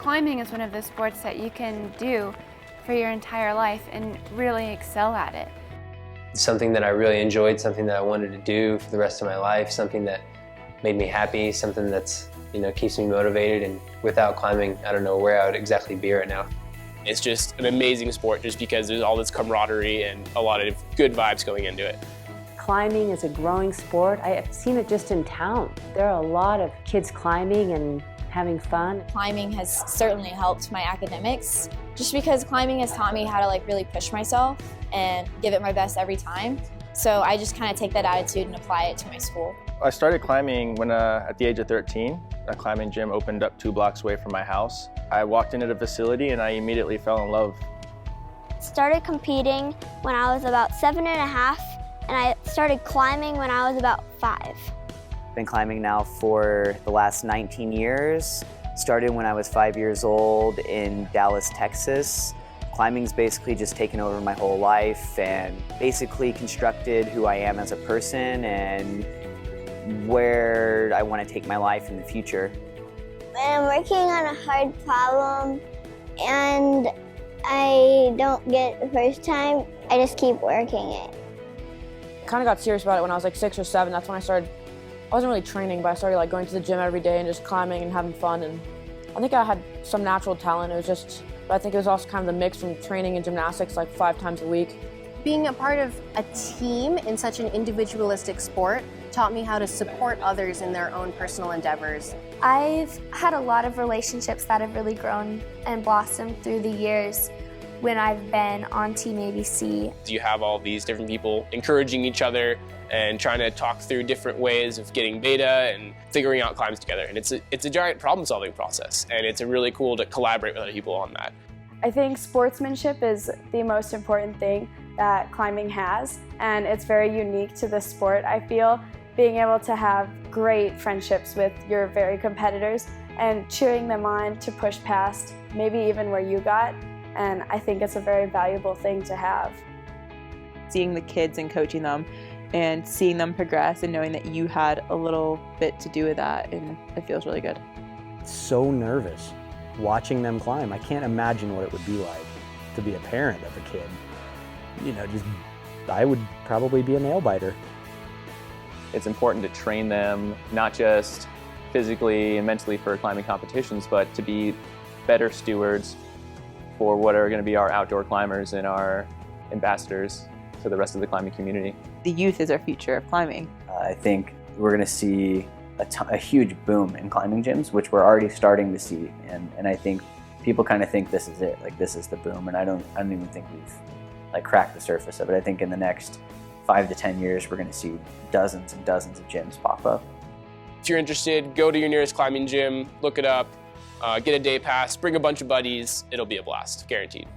climbing is one of those sports that you can do for your entire life and really excel at it. It's something that I really enjoyed, something that I wanted to do for the rest of my life, something that made me happy, something that's, keeps me motivated, and without climbing, I don't know where I would exactly be right now. It's just an amazing sport just because there's all this camaraderie and a lot of good vibes going into it. Climbing is a growing sport. I have seen it just in town. There are a lot of kids climbing and having fun. Climbing has certainly helped my academics, just because climbing has taught me how to really push myself and give it my best every time. So I just kind of take that attitude and apply it to my school. I started climbing when at the age of 13. A climbing gym opened up 2 blocks away from my house. I walked into the facility and I immediately fell in love. Started competing when I was about 7 and a half, and I started climbing when I was about 5. Been climbing now for the last 19 years. Started when I was 5 years old in Dallas, Texas. Climbing's basically just taken over my whole life and basically constructed who I am as a person and where I want to take my life in the future. When I'm working on a hard problem and I don't get it the first time, I just keep working it. Kind of got serious about it when I was 6 or 7. That's when I started. I wasn't really training, but I started going to the gym every day and just climbing and having fun. And I think I had some natural talent. But I think it was also kind of the mix from training and gymnastics 5 times a week. Being a part of a team in such an individualistic sport taught me how to support others in their own personal endeavors. I've had a lot of relationships that have really grown and blossomed through the years when I've been on Team ABC. You have all these different people encouraging each other and trying to talk through different ways of getting data and figuring out climbs together. And it's a giant problem-solving process, and it's really cool to collaborate with other people on that. I think sportsmanship is the most important thing that climbing has, and it's very unique to the sport, I feel. Being able to have great friendships with your very competitors and cheering them on to push past maybe even where you got, and I think it's a very valuable thing to have. Seeing the kids and coaching them and seeing them progress and knowing that you had a little bit to do with that, and it feels really good. So nervous watching them climb. I can't imagine what it would be like to be a parent of a kid. I would probably be a nail biter. It's important to train them, not just physically and mentally for climbing competitions, but to be better stewards for what are going to be our outdoor climbers and our ambassadors to the rest of the climbing community. The youth is our future of climbing. I think we're going to see a huge boom in climbing gyms, which we're already starting to see, and I think people kind of think this is it, this is the boom, and I don't even think we've cracked the surface of it. I think in the next 5 to 10 years, we're going to see dozens and dozens of gyms pop up. If you're interested, go to your nearest climbing gym, look it up, get a day pass, bring a bunch of buddies. It'll be a blast, guaranteed.